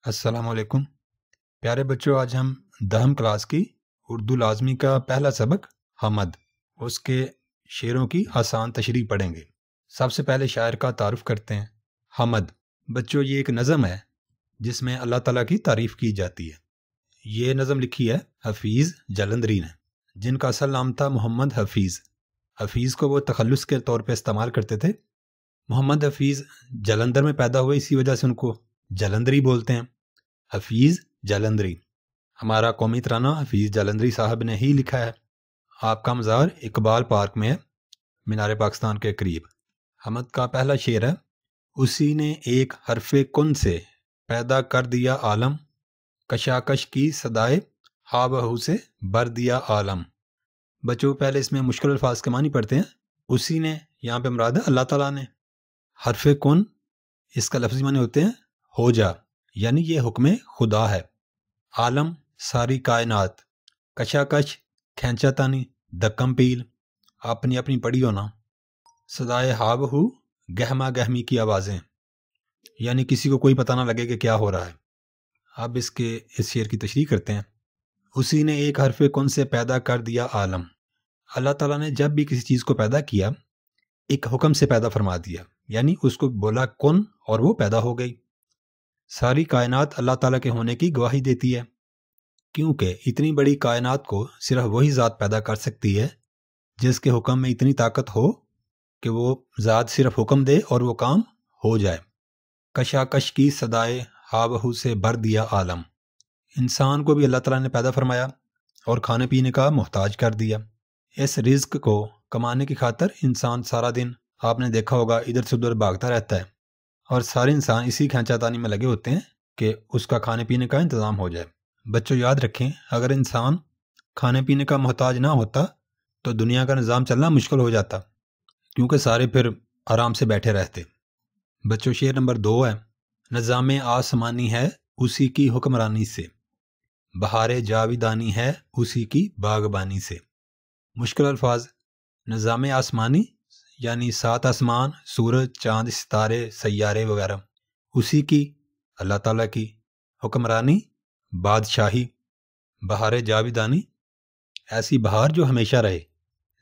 السلام علیکم پیارے بچوں، آج ہم 10 کلاس کی اردو لازمی کا پہلا سبق حمد اس کے شعروں کی آسان تشریح پڑھیں گے۔ سب سے پہلے شاعر کا تعارف کرتے ہیں۔ حمد بچوں یہ ایک نظم ہے جس میں اللہ تعالیٰ کی تعریف کی جاتی ہے۔ یہ نظم لکھی ہے حفیظ جلندری نے، جن کا اصل نام تھا محمد حفیظ۔ حفیظ کو وہ تخلص کے طور پہ استعمال کرتے تھے۔ محمد حفیظ جلندر میں پیدا ہوئے، اسی وجہ سے ان کو جلندری بولتے ہیں۔ حفیظ جلندری ہمارا قومی ترانہ حفیظ جلندری صاحب نے ہی لکھا ہے۔ آپ کا مزار اقبال پارک میں ہے، مینار پاکستان کے قریب۔ حمد کا پہلا شعر ہے: اسی نے ایک حرف کن سے پیدا کر دیا عالم، کشاکش کی صدائے ہا بہو سے بھر دیا عالم۔ بچوں پہلے اس میں مشکل الفاظ کے معنی پڑھتے ہیں۔ اسی نے یہاں پہ مراد ہے اللہ تعالیٰ نے۔ حرف کن اس کا لفظی معنی ہوتے ہیں ہو جا، یعنی یہ حکم خدا ہے۔ عالم ساری کائنات، کشاکش کھینچا تانی، دکم پیل اپنی اپنی پڑی ہونا، صدائے ہا بہو گہما گہمی کی آوازیں، یعنی کسی کو کوئی پتہ نہ لگے کہ کیا ہو رہا ہے۔ اب اس شعر کی تشریح کرتے ہیں۔ اسی نے ایک حرف کن سے پیدا کر دیا عالم۔ اللہ تعالیٰ نے جب بھی کسی چیز کو پیدا کیا ایک حکم سے پیدا فرما دیا، یعنی اس کو بولا کن اور وہ پیدا ہو گئی۔ ساری کائنات اللہ تعالیٰ کے ہونے کی گواہی دیتی ہے، کیونکہ اتنی بڑی کائنات کو صرف وہی ذات پیدا کر سکتی ہے جس کے حکم میں اتنی طاقت ہو کہ وہ ذات صرف حکم دے اور وہ کام ہو جائے۔ کشاکش کی صدائے ہا بہو سے بھر دیا عالم۔ انسان کو بھی اللہ تعالیٰ نے پیدا فرمایا اور کھانے پینے کا محتاج کر دیا۔ اس رزق کو کمانے کی خاطر انسان سارا دن، آپ نے دیکھا ہوگا، ادھر سے ادھر بھاگتا رہتا ہے، اور سارے انسان اسی کھینچا تانی میں لگے ہوتے ہیں کہ اس کا کھانے پینے کا انتظام ہو جائے۔ بچوں یاد رکھیں، اگر انسان کھانے پینے کا محتاج نہ ہوتا تو دنیا کا نظام چلنا مشکل ہو جاتا، کیونکہ سارے پھر آرام سے بیٹھے رہتے۔ بچوں شعر نمبر 2 ہے: نظام آسمانی ہے اسی کی حکمرانی سے، بہار جاویدانی ہے اسی کی باغبانی سے۔ مشکل الفاظ: نظام آسمانی یعنی 7 آسمان، سورج، چاند، ستارے، سیارے وغیرہ، اسی کی اللہ تعالیٰ کی، حکمرانی بادشاہی، بہار جاویدانی ایسی بہار جو ہمیشہ رہے،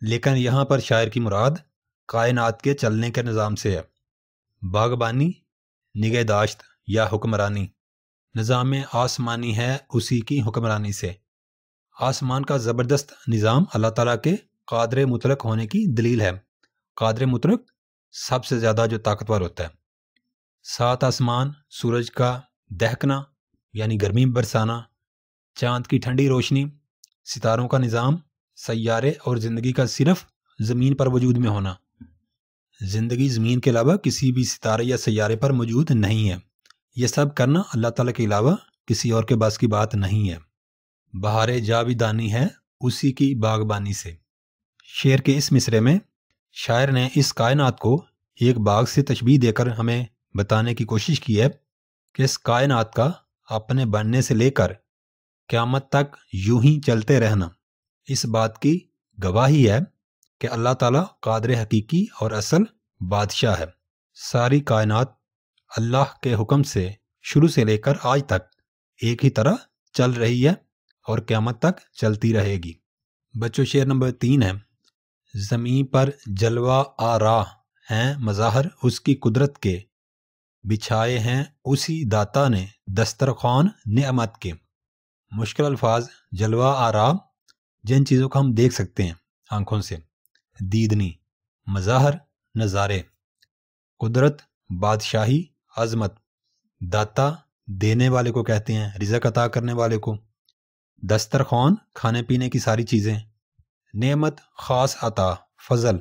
لیکن یہاں پر شاعر کی مراد کائنات کے چلنے کے نظام سے ہے۔ باغبانی نگہداشت یا حکمرانی۔ نظام آسمانی ہے اسی کی حکمرانی سے۔ آسمان کا زبردست نظام اللہ تعالیٰ کے قادر مطلق ہونے کی دلیل ہے۔ قادر مطلق سب سے زیادہ جو طاقتور ہوتا ہے۔ 7 آسمان، سورج کا دہکنا یعنی گرمی برسانا، چاند کی ٹھنڈی روشنی، ستاروں کا نظام، سیارے اور زندگی کا صرف زمین پر وجود میں ہونا۔ زندگی زمین کے علاوہ کسی بھی ستارے یا سیارے پر موجود نہیں ہے۔ یہ سب کرنا اللہ تعالیٰ کے علاوہ کسی اور کے بس کی بات نہیں ہے۔ بہار جاویدانی ہے اسی کی باغبانی سے۔ شعر کے اس مصرعے میں شاعر نے اس کائنات کو ایک باغ سے تشبیہ دے کر ہمیں بتانے کی کوشش کی ہے کہ اس کائنات کا اپنے بننے سے لے کر قیامت تک یوں ہی چلتے رہنا اس بات کی گواہی ہے کہ اللہ تعالیٰ قادر حقیقی اور اصل بادشاہ ہے۔ ساری کائنات اللہ کے حکم سے شروع سے لے کر آج تک ایک ہی طرح چل رہی ہے اور قیامت تک چلتی رہے گی۔ بچوں شعر نمبر 3 ہے: زمیں پر جلوہ آرا ہیں مظاہر اس کی قدرت کے، بچھائے ہیں اسی داتا نے دسترخوان نعمت کے۔ مشکل الفاظ: جلوہ آرا جن چیزوں کو ہم دیکھ سکتے ہیں آنکھوں سے، دیدنی، مظاہر نظارے، قدرت بادشاہی عظمت، داتا دینے والے کو کہتے ہیں، رزق عطا کرنے والے کو، دسترخوان کھانے پینے کی ساری چیزیں، نعمت خاص عطا فضل۔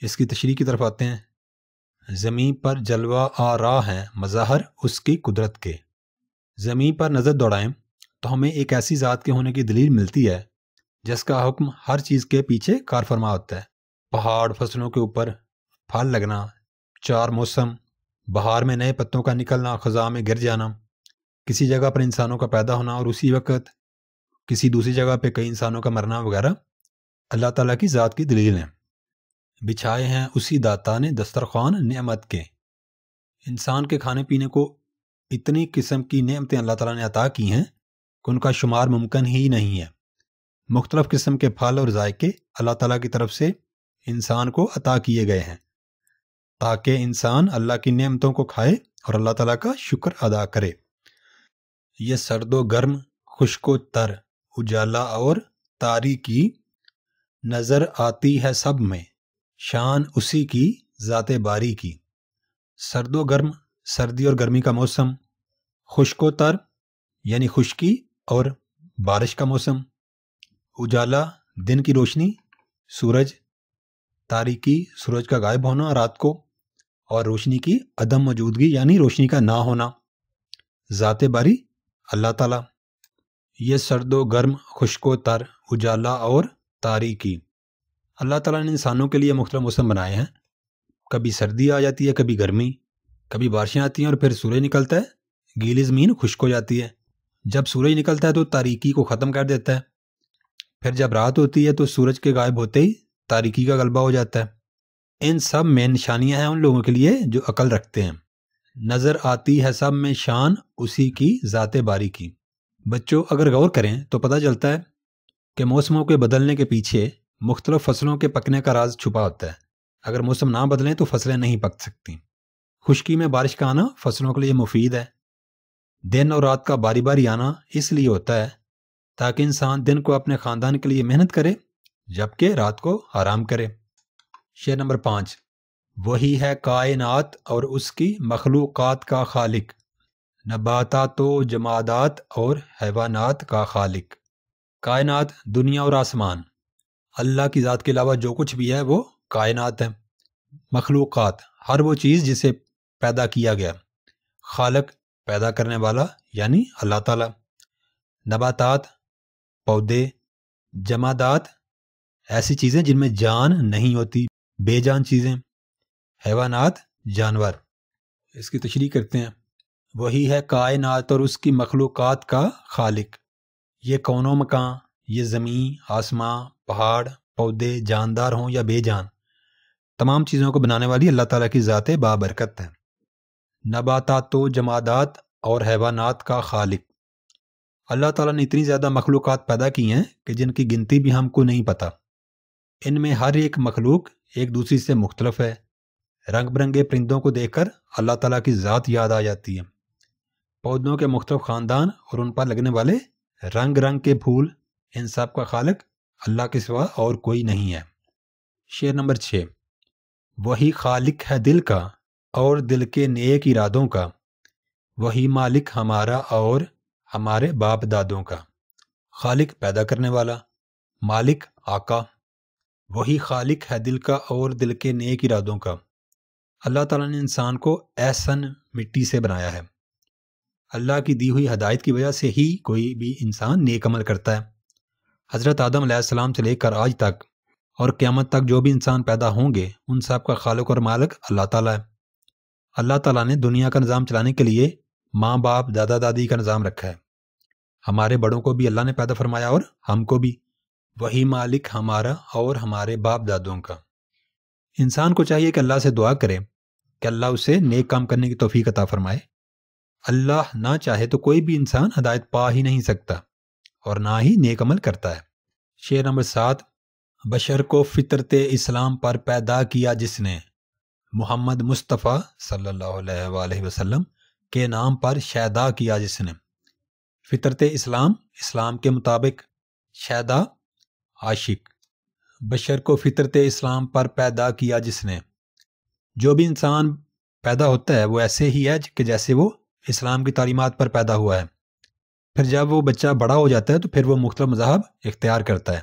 اس کی تشریح کی طرف آتے ہیں۔ زمین پر جلوہ آرا ہیں مظاہر اس کی قدرت کے۔ زمین پر نظر دوڑائیں تو ہمیں ایک ایسی ذات کے ہونے کی دلیل ملتی ہے جس کا حکم ہر چیز کے پیچھے کار فرما ہوتا ہے۔ پہاڑ، فصلوں کے اوپر پھل لگنا، 4 موسم، بہار میں نئے پتوں کا نکلنا، خزاں میں گر جانا، کسی جگہ پر انسانوں کا پیدا ہونا اور اسی وقت کسی دوسری جگہ پہ کئی انسانوں کا مرنا وغیرہ اللہ تعالیٰ کی ذات کی دلیل ہیں۔ بچھائے ہیں اسی داتا نے دسترخوان نعمت کے۔ انسان کے کھانے پینے کو اتنی قسم کی نعمتیں اللہ تعالیٰ نے عطا کی ہیں کہ ان کا شمار ممکن ہی نہیں ہے۔ مختلف قسم کے پھل اور ذائقے اللہ تعالیٰ کی طرف سے انسان کو عطا کیے گئے ہیں تاکہ انسان اللہ کی نعمتوں کو کھائے اور اللہ تعالیٰ کا شکر ادا کرے۔ یہ سرد و گرم، خشک و تر، اجالا اور تاریکی نظر آتی ہے سب میں، شان اسی کی ذات باری کی۔ سرد و گرم، سردی اور گرمی کا موسم، خشک و تر یعنی خشکی اور بارش کا موسم، اجالا دن کی روشنی، سورج، تاریکی سورج کا غائب ہونا رات کو، اور روشنی کی عدم موجودگی یعنی روشنی کا نہ ہونا، ذات باری اللہ تعالیٰ۔ یہ سرد و گرم، خشک و تر، اجالا اور تاریکی، اللہ تعالیٰ نے انسانوں کے لیے مختلف موسم بنائے ہیں۔ کبھی سردی آ جاتی ہے، کبھی گرمی، کبھی بارشیں آتی ہیں اور پھر سورج نکلتا ہے، گیلی زمین خشک ہو جاتی ہے۔ جب سورج نکلتا ہے تو تاریکی کو ختم کر دیتا ہے، پھر جب رات ہوتی ہے تو سورج کے غائب ہوتے ہی تاریکی کا غلبہ ہو جاتا ہے۔ ان سب میں نشانیاں ہیں ان لوگوں کے لیے جو عقل رکھتے ہیں۔ نظر آتی ہے سب میں شان اسی کی ذات باری کی۔ بچوں اگر غور کریں تو پتہ چلتا ہے کہ موسموں کے بدلنے کے پیچھے مختلف فصلوں کے پکنے کا راز چھپا ہوتا ہے۔ اگر موسم نہ بدلیں تو فصلیں نہیں پک سکتی۔ خشکی میں بارش کا آنا فصلوں کے لیے مفید ہے۔ دن اور رات کا باری باری آنا اس لیے ہوتا ہے تاکہ انسان دن کو اپنے خاندان کے لیے محنت کرے جبکہ رات کو آرام کرے۔ شعر نمبر 5۔ وہی ہے کائنات اور اس کی مخلوقات کا خالق، نباتات و جمادات اور حیوانات کا خالق۔ کائنات دنیا اور آسمان، اللہ کی ذات کے علاوہ جو کچھ بھی ہے وہ کائنات ہے۔ مخلوقات ہر وہ چیز جسے پیدا کیا گیا، خالق پیدا کرنے والا یعنی اللہ تعالیٰ۔ نباتات پودے، جمادات ایسی چیزیں جن میں جان نہیں ہوتی، بے جان چیزیں، حیوانات جانور۔ اس کی تشریح کرتے ہیں۔ وہی ہے کائنات اور اس کی مخلوقات کا خالق۔ یہ کون و مکان، یہ زمین، آسمان، پہاڑ، پودے، جاندار ہوں یا بے جان، تمام چیزوں کو بنانے والی اللہ تعالیٰ کی ذات بابرکت ہے۔ نباتات و جمادات اور حیوانات کا خالق، اللہ تعالیٰ نے اتنی زیادہ مخلوقات پیدا کی ہیں کہ جن کی گنتی بھی ہم کو نہیں پتہ۔ ان میں ہر ایک مخلوق ایک دوسری سے مختلف ہے۔ رنگ برنگے پرندوں کو دیکھ کر اللہ تعالیٰ کی ذات یاد آ جاتی ہے۔ پودوں کے مختلف خاندان اور ان پر لگنے والے رنگ رنگ کے پھول، ان سب کا خالق اللہ کے سوا اور کوئی نہیں ہے۔ شعر نمبر 6۔ وہی خالق ہے دل کا اور دل کے نیک ارادوں کا، وہی مالک ہمارا اور ہمارے باپ دادوں کا۔ خالق پیدا کرنے والا، مالک آقا، وہی خالق ہے دل کا اور دل کے نیک ارادوں کا۔ اللہ تعالیٰ نے انسان کو احسن مٹی سے بنایا ہے۔ اللہ کی دی ہوئی ہدایت کی وجہ سے ہی کوئی بھی انسان نیک عمل کرتا ہے۔ حضرت آدم علیہ السلام سے لے کر آج تک اور قیامت تک جو بھی انسان پیدا ہوں گے ان سب کا خالق اور مالک اللہ تعالیٰ ہے۔ اللہ تعالیٰ نے دنیا کا نظام چلانے کے لیے ماں باپ دادا دادی کا نظام رکھا ہے۔ ہمارے بڑوں کو بھی اللہ نے پیدا فرمایا اور ہم کو بھی، وہی مالک ہمارا اور ہمارے باپ دادوں کا۔ انسان کو چاہیے کہ اللہ سے دعا کرے کہ اللہ اسے نیک کام کرنے کی توفیق عطا فرمائے۔ اللہ نہ چاہے تو کوئی بھی انسان ہدایت پا ہی نہیں سکتا اور نہ ہی نیک عمل کرتا ہے۔ شعر نمبر 7۔ بشر کو فطرت اسلام پر پیدا کیا جس نے، محمد مصطفیٰ صلی اللہ علیہ وآلہ وسلم کے نام پر شیدا کیا جس نے۔ فطرت اسلام، اسلام کے مطابق، شیدا عاشق۔ بشر کو فطرت اسلام پر پیدا کیا جس نے، جو بھی انسان پیدا ہوتا ہے وہ ایسے ہی ہے کہ جیسے وہ اسلام کی تعلیمات پر پیدا ہوا ہے۔ پھر جب وہ بچہ بڑا ہو جاتا ہے تو پھر وہ مختلف مذاہب اختیار کرتا ہے۔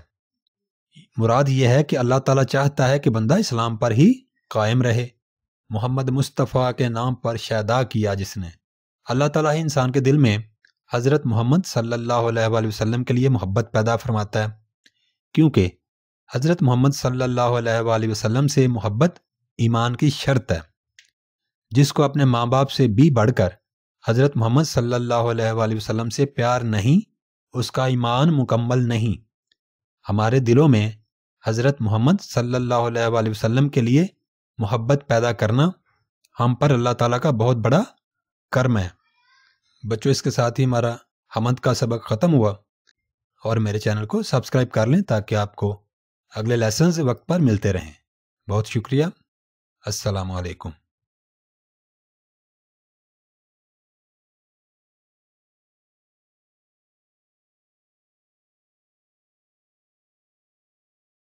مراد یہ ہے کہ اللہ تعالیٰ چاہتا ہے کہ بندہ اسلام پر ہی قائم رہے۔ محمد مصطفیٰ کے نام پر شیدا کیا جس نے، اللہ تعالیٰ ہی انسان کے دل میں حضرت محمد صلی اللہ علیہ وآلہ وسلم کے لیے محبت پیدا فرماتا ہے، کیونکہ حضرت محمد صلی اللہ علیہ وآلہ وسلم سے محبت ایمان کی شرط ہے۔ جس کو اپنے ماں باپ سے بھی بڑھ کر حضرت محمد صلی اللہ علیہ وآلہ وسلم سے پیار نہیں، اس کا ایمان مکمل نہیں۔ ہمارے دلوں میں حضرت محمد صلی اللہ علیہ وآلہ وسلم کے لیے محبت پیدا کرنا ہم پر اللہ تعالیٰ کا بہت بڑا کرم ہے۔ بچوں اس کے ساتھ ہی ہمارا حمد کا سبق ختم ہوا، اور میرے چینل کو سبسکرائب کر لیں تاکہ آپ کو اگلے لیسنز وقت پر ملتے رہیں۔ بہت شکریہ۔ السلام علیکم۔